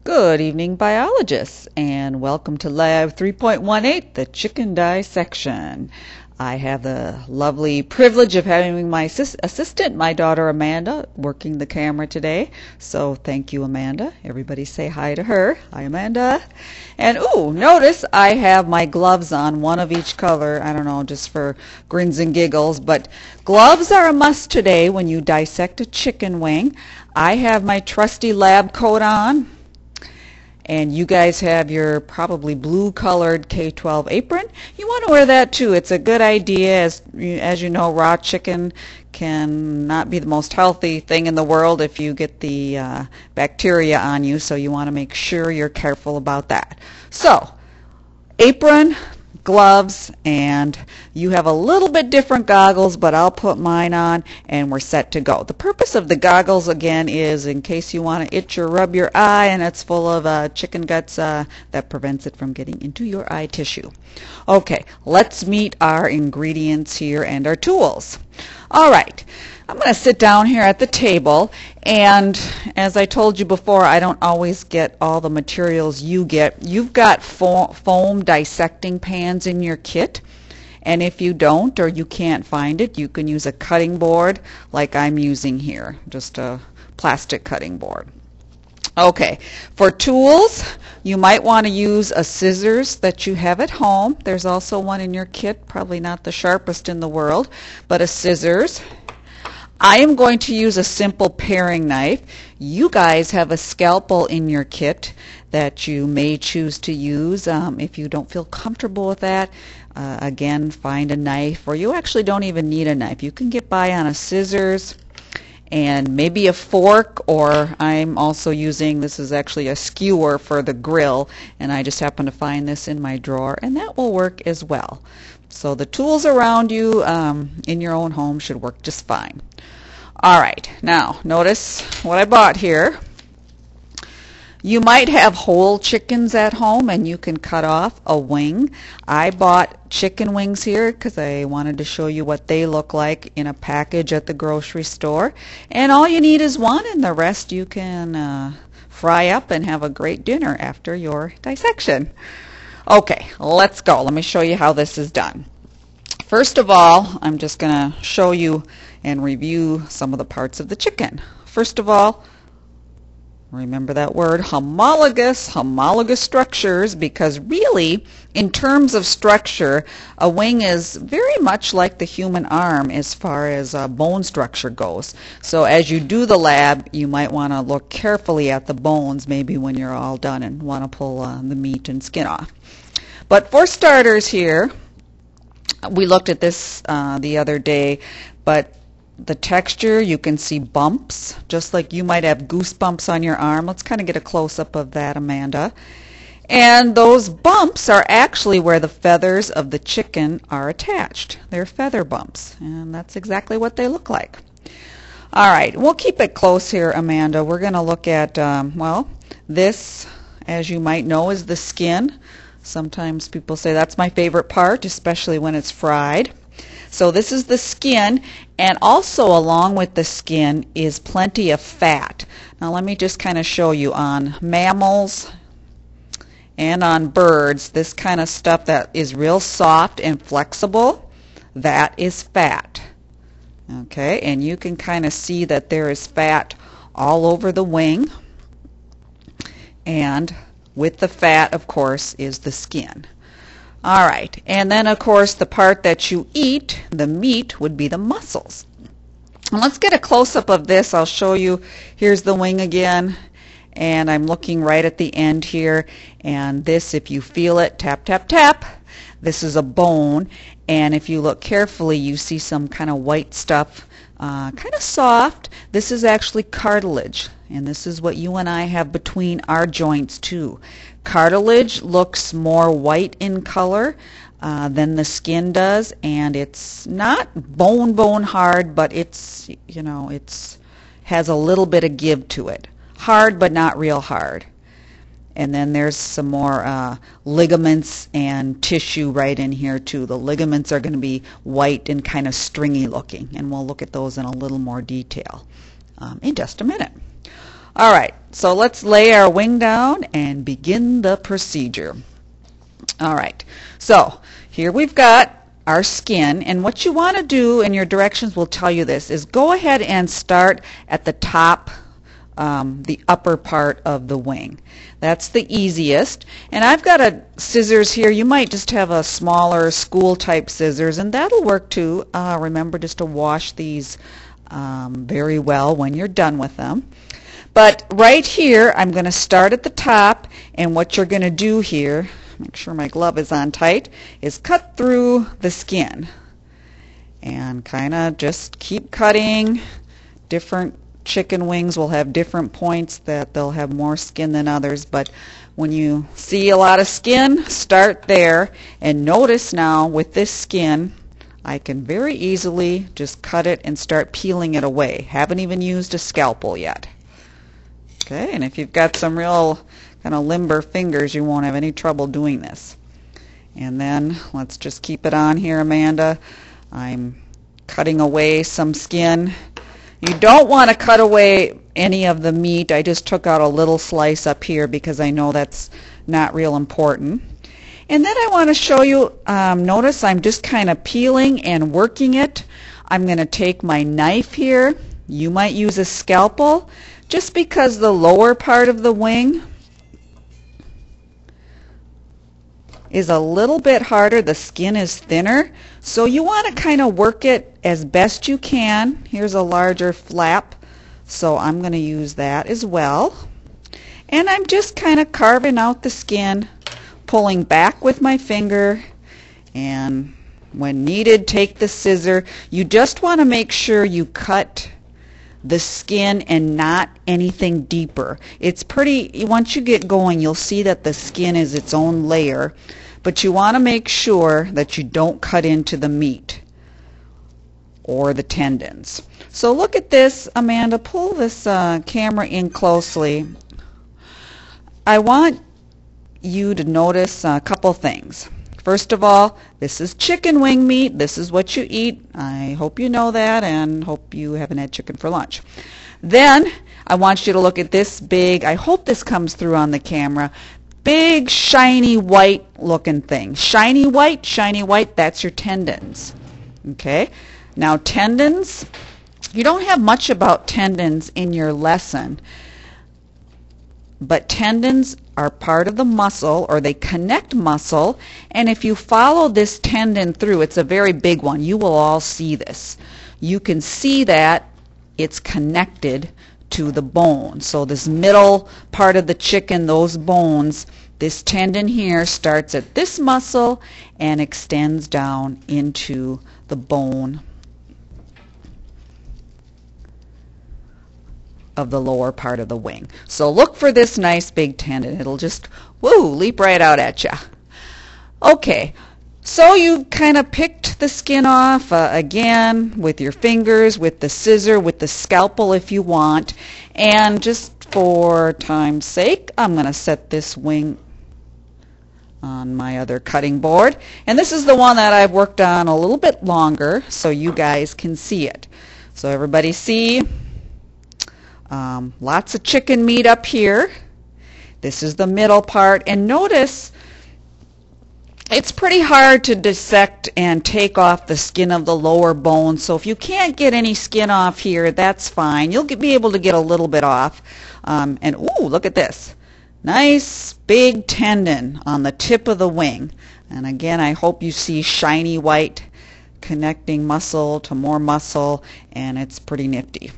Good evening, biologists, and welcome to Lab 3.18, the chicken dissection. I have the lovely privilege of having my assistant, my daughter Amanda, working the camera today. So thank you, Amanda. Everybody say hi to her. Hi, Amanda. And notice I have my gloves on, one of each color. I don't know, just for grins and giggles, but gloves are a must today when you dissect a chicken wing. I have my trusty lab coat on. And you guys have your probably blue colored K-12 apron. You want to wear that too. It's a good idea. As you know, raw chicken can not be the most healthy thing in the world if you get the bacteria on you, so you want to make sure you're careful about that. So, apron, gloves, and you have a little bit different goggles, but I'll put mine on and we're set to go. The purpose of the goggles again is in case you want to itch or rub your eye and it's full of chicken guts, that prevents it from getting into your eye tissue. Okay, let's meet our ingredients here and our tools. All right, I'm going to sit down here at the table, and as I told you before, I don't always get all the materials you get. You've got foam dissecting pans in your kit, and if you don't or you can't find it, you can use a cutting board like I'm using here, just a plastic cutting board. Okay, for tools, you might want to use a scissors that you have at home. There's also one in your kit, probably not the sharpest in the world, but a scissors. I am going to use a simple paring knife. You guys have a scalpel in your kit that you may choose to use. If you don't feel comfortable with that, again, find a knife, or you actually don't even need a knife. You can get by on a scissors and maybe a fork, or I'm also using, this is actually a skewer for the grill, and I just happen to find this in my drawer, and that will work as well. So the tools around you in your own home should work just fine. All right, now notice what I bought here. You might have whole chickens at home and you can cut off a wing. I bought chicken wings here because I wanted to show you what they look like in a package at the grocery store. And all you need is one, and the rest you can fry up and have a great dinner after your dissection. Okay, let's go. Let me show you how this is done. First of all, I'm just going to show you and review some of the parts of the chicken. First of all, remember that word, homologous structures, because really, in terms of structure, a wing is very much like the human arm as far as bone structure goes. So as you do the lab, you might want to look carefully at the bones, maybe when you're all done and want to pull the meat and skin off. But for starters here, we looked at this the other day, but the texture, you can see bumps, just like you might have goosebumps on your arm. Let's kind of get a close-up of that, Amanda. And those bumps are actually where the feathers of the chicken are attached. They're feather bumps, and that's exactly what they look like. All right, we'll keep it close here, Amanda. We're going to look at, well, this, as you might know, is the skin. Sometimes people say that's my favorite part, especially when it's fried. So this is the skin, and also along with the skin is plenty of fat. Now let me just kind of show you on mammals and on birds, this kind of stuff that is real soft and flexible, that is fat. Okay, and you can kind of see that there is fat all over the wing, and with the fat, of course, is the skin. All right, and then of course the part that you eat, the meat, would be the muscles. And let's get a close-up of this. I'll show you. Here's the wing again, and I'm looking right at the end here, and this, if you feel it, tap, tap, tap, this is a bone, and if you look carefully, you see some kind of white stuff, kind of soft. This is actually cartilage, and this is what you and I have between our joints too. Cartilage looks more white in color than the skin does, and it's not bone hard, but it's, you know, it's has a little bit of give to it. Hard, but not real hard. And then there's some more ligaments and tissue right in here too. The ligaments are going to be white and kind of stringy looking, and we'll look at those in a little more detail in just a minute. All right, so let's lay our wing down and begin the procedure. All right, so here we've got our skin, and what you want to do, and your directions will tell you this, is go ahead and start at the top, the upper part of the wing. That's the easiest. And I've got a scissors here. You might just have a smaller school type scissors, and that'll work too. Remember just to wash these very well when you're done with them. But right here, I'm going to start at the top, and what you're going to do here, make sure my glove is on tight, is cut through the skin. And kind of just keep cutting. Different chicken wings will have different points that they'll have more skin than others, but when you see a lot of skin, start there. And notice now with this skin, I can very easily just cut it and start peeling it away. Haven't even used a scalpel yet. Okay, and if you've got some real kind of limber fingers, you won't have any trouble doing this. And then let's just keep it on here, Amanda. I'm cutting away some skin. You don't want to cut away any of the meat. I just took out a little slice up here because I know that's not real important. And then I want to show you, notice I'm just kind of peeling and working it. I'm going to take my knife here. You might use a scalpel, just because the lower part of the wing is a little bit harder. The skin is thinner, so you want to kind of work it as best you can. Here's a larger flap, so I'm going to use that as well. And I'm just kind of carving out the skin, pulling back with my finger, and when needed, take the scissor. You just want to make sure you cut the skin and not anything deeper. It's pretty, once you get going, you'll see that the skin is its own layer, but you want to make sure that you don't cut into the meat or the tendons. So look at this, Amanda, pull this camera in closely. I want you to notice a couple things. First of all, this is chicken wing meat. This is what you eat. I hope you know that and hope you haven't had chicken for lunch. Then I want you to look at this big, I hope this comes through on the camera, big shiny white looking thing. Shiny white, that's your tendons. Okay? Now tendons, you don't have much about tendons in your lesson, but tendons are part of the muscle, or they connect muscle, and if you follow this tendon through, it's a very big one. You will all see this. You can see that it's connected to the bone. So this middle part of the chicken, those bones, this tendon here starts at this muscle and extends down into the bone of the lower part of the wing. So look for this nice big tendon. It'll just, woo, leap right out at you. Okay, so you've kind of picked the skin off again with your fingers, with the scissor, with the scalpel if you want. And just for time's sake, I'm going to set this wing on my other cutting board. And this is the one that I've worked on a little bit longer so you guys can see it. So everybody see? Lots of chicken meat up here. This is the middle part, and notice it's pretty hard to dissect and take off the skin of the lower bone, so if you can't get any skin off here, that's fine. You'll be able to get a little bit off. And ooh, look at this. Nice big tendon on the tip of the wing. And again, I hope you see shiny white connecting muscle to more muscle, and it's pretty nifty.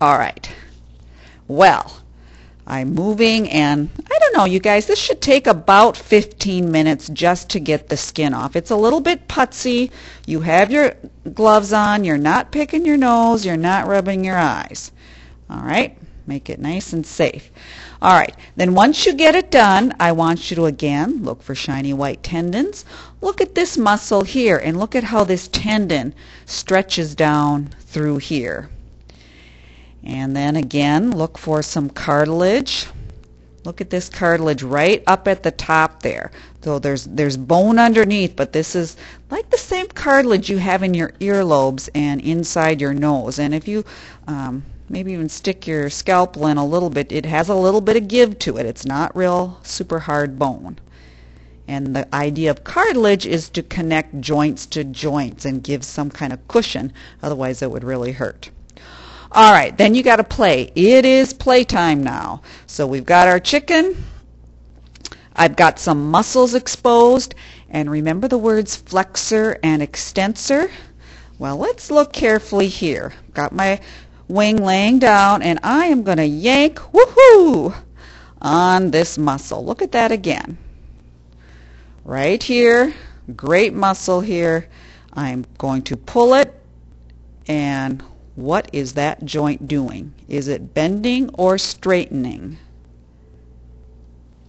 All right, well, I'm moving, and I don't know, you guys, this should take about 15 minutes just to get the skin off. It's a little bit putsy. You have your gloves on. You're not picking your nose. You're not rubbing your eyes. All right, make it nice and safe. All right, then once you get it done, I want you to, again, look for shiny white tendons. Look at this muscle here, and look at how this tendon stretches down through here. And then again, look for some cartilage. Look at this cartilage right up at the top there. So there's bone underneath, but this is like the same cartilage you have in your earlobes and inside your nose. And if you maybe even stick your scalpel in a little bit. It has a little bit of give to it. It's not real super hard bone. And the idea of cartilage is to connect joints to joints and give some kind of cushion. Otherwise, it would really hurt. All right, then you got to play. It is playtime now. So we've got our chicken. I've got some muscles exposed. And remember the words flexor and extensor? Well, let's look carefully here. Got my wing laying down, and I am going to yank, woohoo, on this muscle. Look at that again. Right here, great muscle here. I'm going to pull it, and what is that joint doing? Is it bending or straightening?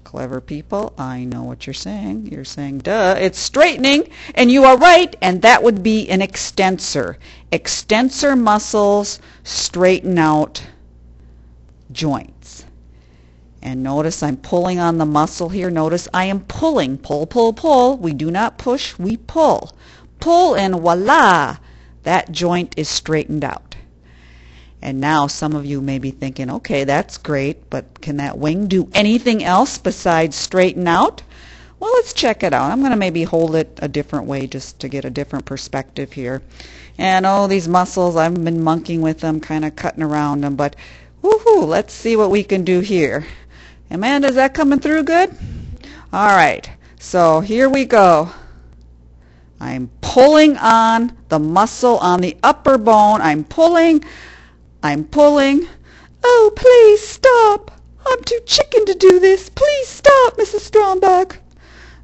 Clever people, I know what you're saying. You're saying, duh, it's straightening, and you are right, and that would be an extensor. Extensor muscles straighten out joints. And notice I'm pulling on the muscle here. Notice I am pulling. Pull, pull, pull. We do not push, we pull. Pull, and voila, that joint is straightened out. And now some of you may be thinking, okay, that's great, but can that wing do anything else besides straighten out? Well, let's check it out. I'm going to maybe hold it a different way just to get a different perspective here. And oh, these muscles, I've been monkeying with them, kind of cutting around them, but woohoo, let's see what we can do here. Amanda, is that coming through good? All right, so here we go. I'm pulling on the muscle on the upper bone. I'm pulling. Oh, please stop. I'm too chicken to do this. Please stop, Mrs. Stromberg.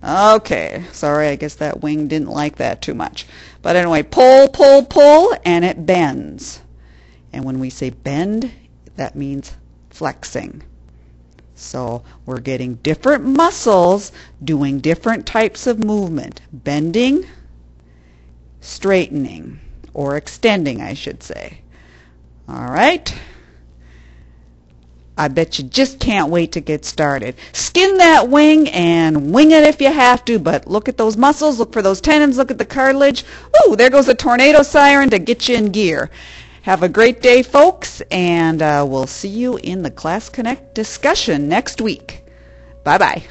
Okay, sorry, I guess that wing didn't like that too much. But anyway, pull, pull, pull, and it bends. And when we say bend, that means flexing. So we're getting different muscles doing different types of movement. Bending, straightening, or extending, I should say. All right. I bet you just can't wait to get started. Skin that wing and wing it if you have to, but look at those muscles, look for those tendons, look at the cartilage. Ooh, there goes a tornado siren to get you in gear. Have a great day, folks, and we'll see you in the Class Connect discussion next week. Bye-bye.